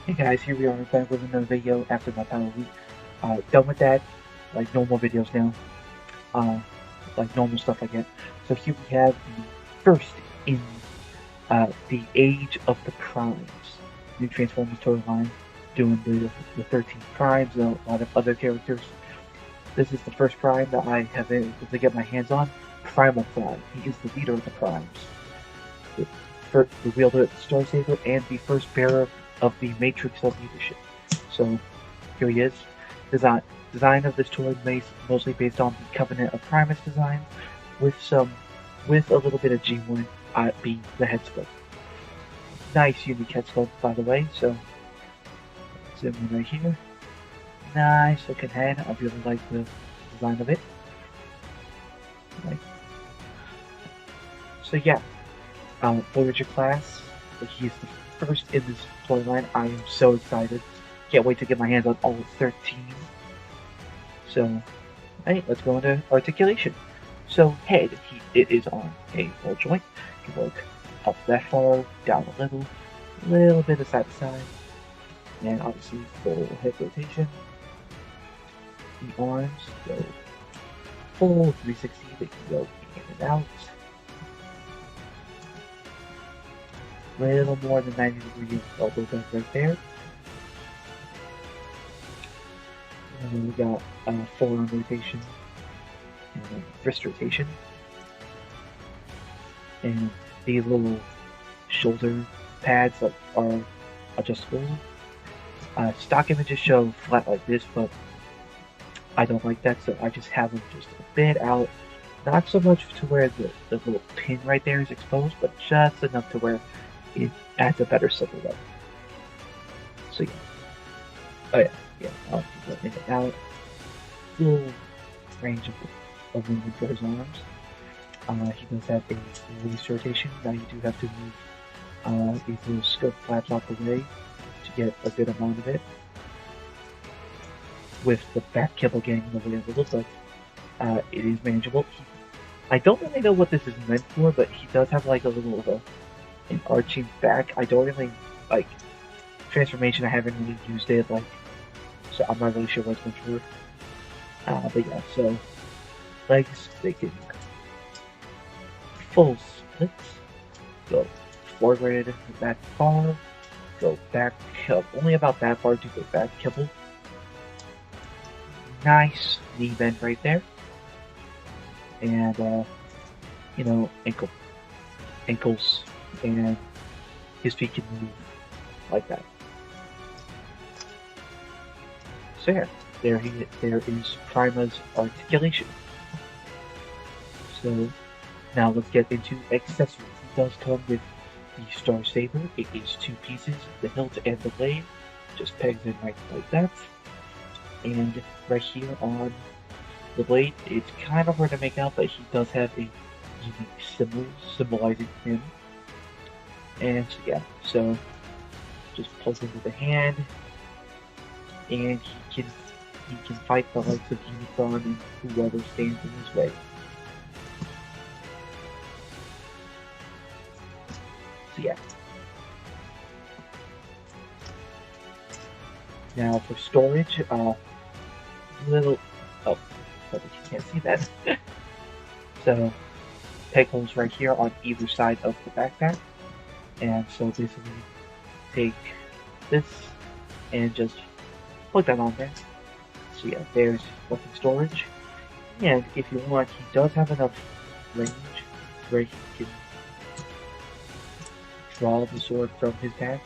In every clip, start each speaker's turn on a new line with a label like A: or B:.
A: Hey guys, here we are back with another video after my power week. Done with that, like normal videos now, uh, like normal stuff I get. So here we have the first in the Age of the Primes, new Transformers toy line, doing the 13 Primes and a lot of other characters. This is the first Prime that I have been able to get my hands on. Prima Prime. He is the leader of the Primes, the wielder of the Star Saber, and the first bearer of the Matrix of Leadership. So here he is. Design design of this toy is mostly based on the Covenant of Primus design, with a little bit of G1 being the head sculpt. Nice unique head sculpt, by the way. So zoom in right here. Nice looking head. I really like the design of it. Like, so yeah, Voyager class. He's the first in this toy line. I am so excited. Can't wait to get my hands on all 13. So, hey, let's go into articulation. So, head, it is on a roll joint. You can work up that far, down a little bit of side to side, and obviously full head rotation. The arms go full 360, they can go in and out. A little more than 90-degree elbow bend right there. And then we got forearm rotation and wrist rotation. And these little shoulder pads that are adjustable. Stock images show flat like this, but I don't like that, so I just have them just a bit out. Not so much to where the little pin right there is exposed, but just enough to where it adds a better silhouette. So yeah. Oh yeah, yeah, I'll go in and out. Full range of movement for his arms. He does have a release rotation. Now you do have to move these little skirt flaps out the way to get a good amount of it. With the back kibble getting in the way a little, but it is manageable. I don't really know what this is meant for, but he does have like a little of an arching back. I don't really like transformation. I haven't really used it, like, so I'm not really sure what it's meant for. But yeah, so legs, they can full splits, go forward that far, go back, only about that far to go back kibble. Nice knee bend right there, and ankles, and his feet can move like that. So yeah, there is Prima's articulation. So now let's get into accessories. It does come with the Star Saber. It is two pieces, the hilt and the blade. Just pegs in right like that. And right here on the blade, it's kind of hard to make out, but he does have a unique symbol symbolizing him. And so yeah, so just pulls into the hand, and he can fight the likes of Unicron and whoever stands in his way. So yeah. Now for storage, little oh, but you can't see that. So peg holes right here on either side of the backpack, and so basically take this and just plug that on there. So yeah, there's weapon storage. And if you want, he does have enough range where he can draw the sword from his bag.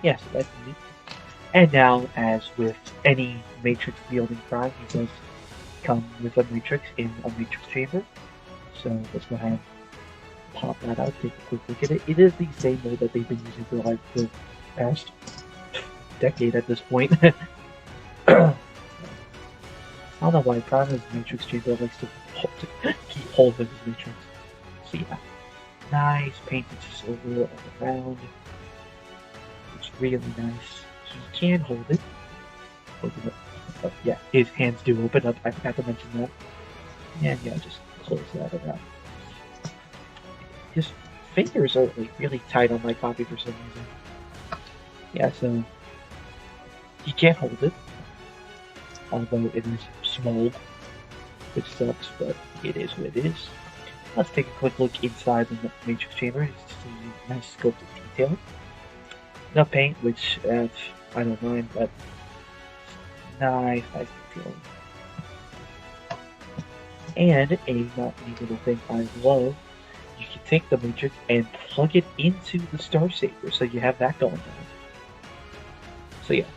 A: Yeah, so that's neat. And now, as with any Matrix wielding Prime, he does come with a Matrix in a Matrix chamber. So let's go ahead and pop that out, take a quick look at it. It is the same mold that they've been using for like the past decade at this point. I don't know why Prime's Matrix chamber likes to keep hold of his Matrix. So yeah, nice painted silver all around. It's really nice. He can hold it. Open it. Oh, yeah, his hands do open up. I forgot to mention that. And yeah, just close that around. his fingers are like really tight on my copy for some reason. Yeah, so you can't hold it, although it is small, which sucks, but it is what it is. Let's take a quick look inside the matrix chamber to see nice scope of detail. No paint, which I don't mind, but nice detailing. And a not neat little thing I love, you can take the matrix and plug it into the Star Saber, so you have that going on. So yeah,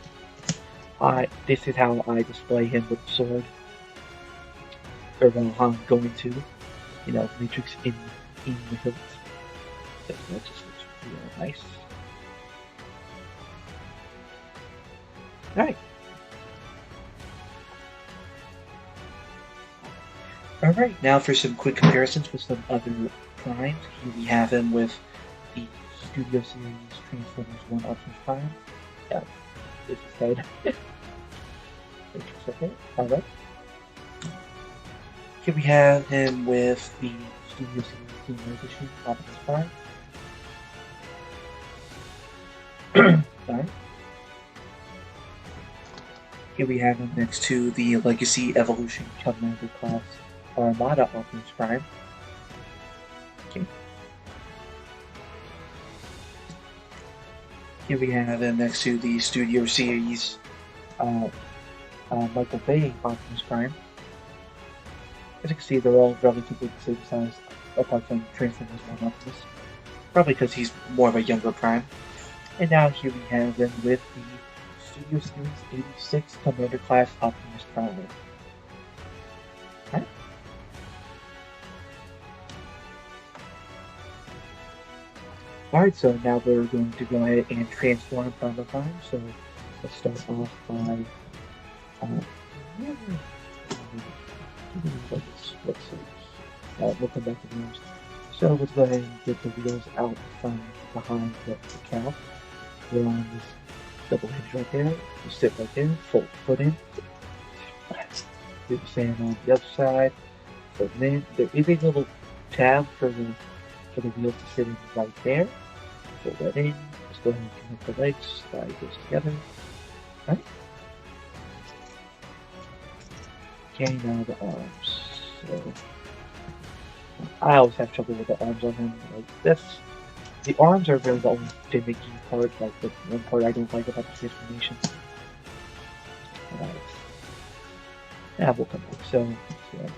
A: this is how I display him with the sword, or how I'm going to, matrix in the hilt. So that just looks real nice. Alright. Alright, now for some quick comparisons with some other primes. Here we have him with the Studio Series Transformers 1 Optimus Prime. Yeah, this is head. Okay, alright. Here we have him with the Studio Series Team Edition Optimus Prime. Sorry. Here we have him next to the Legacy Evolution Commander Class Armada Optimus Prime. Okay. Here we have him next to the Studio Series Michael Bay Optimus Prime. As you can see, they're all relatively the same size, apart from Transformers 1 Optimus. Probably because he's more of a younger Prime. And now here we have him with the Studio Series 86 Commander Class Optimus Prime. Right? Alright, so now we're going to go ahead and transform Prima Prime. So let's start off by we'll come back to the wheels. So let's go ahead and get the wheels out from behind the cow. We're on this double hinge right there. You sit right there, fold the foot in. Do the same on the other side. Fold it in. There is a little tab for the wheels to sit in right there. Fold that in. Let's go ahead and connect the legs. Slide those together. Right? Okay, now the arms. So I always have trouble with the arms on him. Like this. The arms are really the only finicky part, like the one part I don't like about the transformation. Now we'll come back. So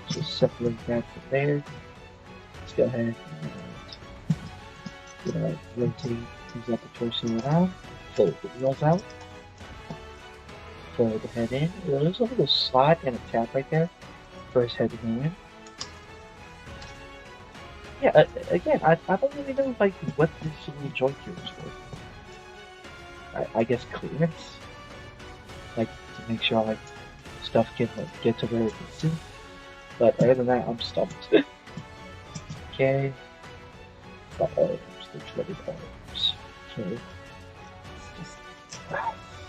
A: just separate that from there. Let's go ahead and rotate these upper torso around. Fold the wheels out. Fold the head in. There's a little slot and a tap right there for his head to go in. Yeah, again, I don't really know like what this little joint here is for. I guess clearance, like to make sure like stuff can like, get to where it needs to. But other than that, I'm stumped. Okay, the arms, the dreaded arms.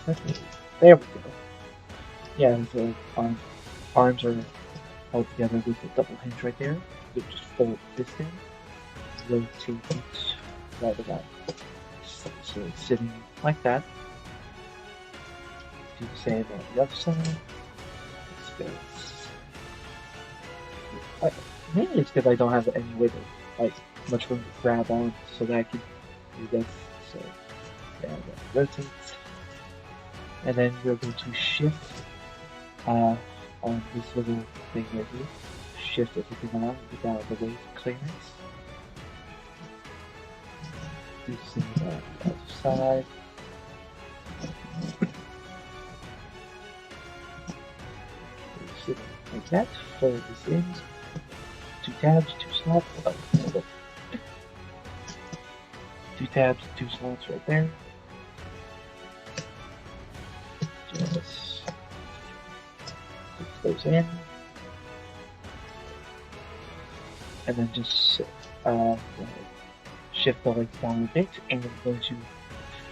A: Okay, there we go. Yeah, the arms are held together with a double hinge right there. You just fold this in, rotate it right about. So it's sitting like that. Do the same on the other side. Mainly it's because I don't have any way to, like, much room to grab on so that I can do this. So, yeah, rotate. And then we're going to shift on this little thing right here. Shift everything around, get out of the way for clearance. Do the same on the other side. Sitting like that, fold this in. 2 tabs, 2 slots. Oh, 2 tabs, 2 slots right there. Just put those in. And then just shift the legs down a bit, and I'm going to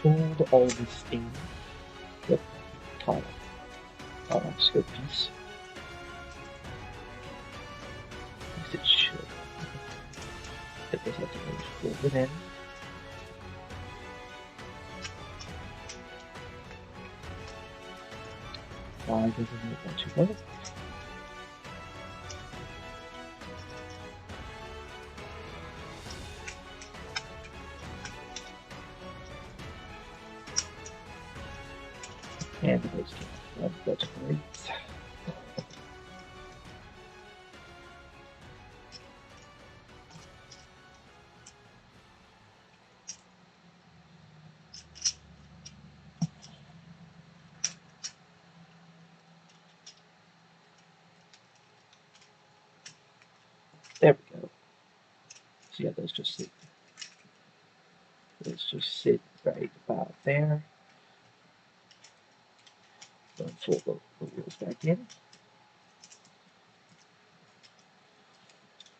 A: fold all this in the top skirt piece. It should. Get this up to fold it in. Why doesn't it want to go? And it goes to that's great. There we go. So yeah, those just sit. Those just sit right about there. Then fold the wheels back in.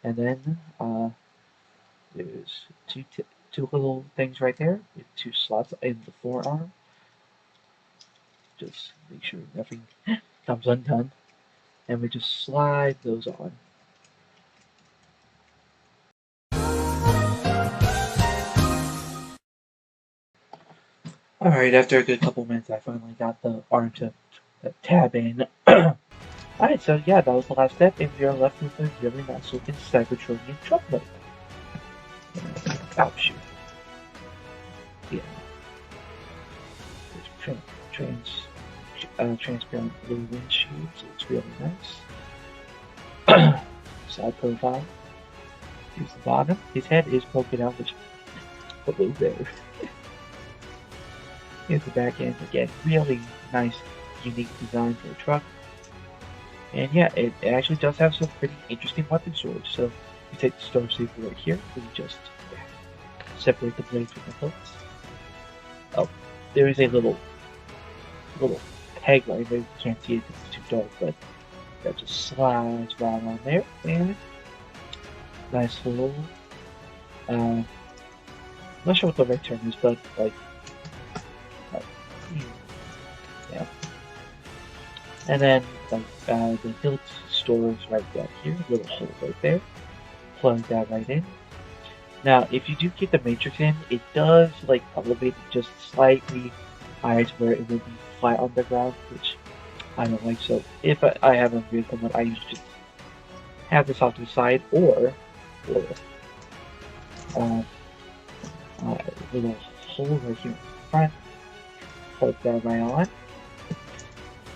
A: And then there's two little things right there with two slots in the forearm. Just make sure nothing comes undone. And we just slide those on. Alright, after a good couple minutes, I finally got the arm to tab in. Alright, so yeah, that was the last step, and we are left with a really nice looking Cybertronian truck mode. Oh, shoot. Yeah. Transparent blue windshield, so it's really nice. Side profile. Here's the bottom. His head is poking out, which below there. Here's the back end. Again, really nice, unique design for a truck. And yeah, it actually does have some pretty interesting weapon storage. So you take the storage saver right here, and you just separate the blades from the hilts. Oh, there is a little peg right there. You can't see it because it's too dark, but that just slides right on there. And nice little, I'm not sure what the right term is, but like, yeah. And then the hilt stores right down here, little hole right there. Plug that right in. Now, if you do keep the matrix in, it does like elevate it just slightly higher to where it would be flat on the ground, which I don't like. So if I have a vehicle mode, I usually just have this off to the side, or little hole right here in front. Plug that right on.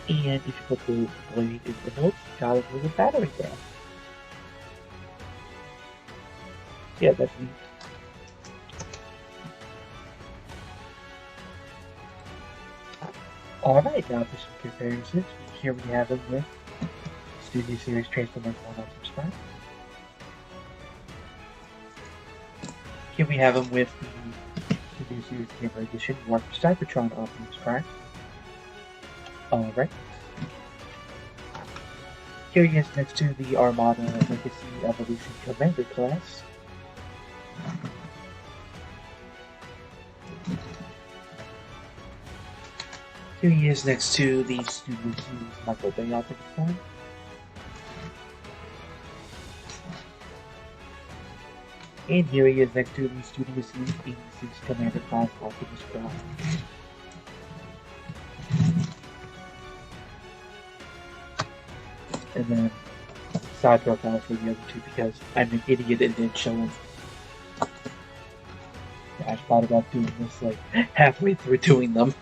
A: And if you put the blade in the hilt, you got a little battery there. Yeah, that's neat. Alright, now for some comparisons. Here we have them with Studio Series Transformers 1 Optimus Prime. Here we have them with the Studio Series Camera Edition Warp Cybertron Optimus Prime. Alright. Here he is next to the Armada Legacy Evolution Commander class. Here he is next to the Studio Series Michael Bay Optimus Prime. And here he is next to the Studio Series 86 Commander class Optimus Prime. And then side profiles for the other two because I'm an idiot and didn't show them. I thought about doing this like halfway through doing them.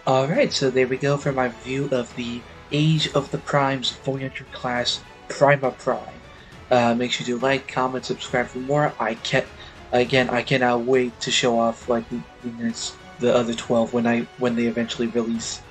A: Alright, so there we go for my review of the Age of the Primes Voyager class Prima Prime. Make sure to like, comment, subscribe for more. I cannot wait to show off like the other 12 when they eventually release.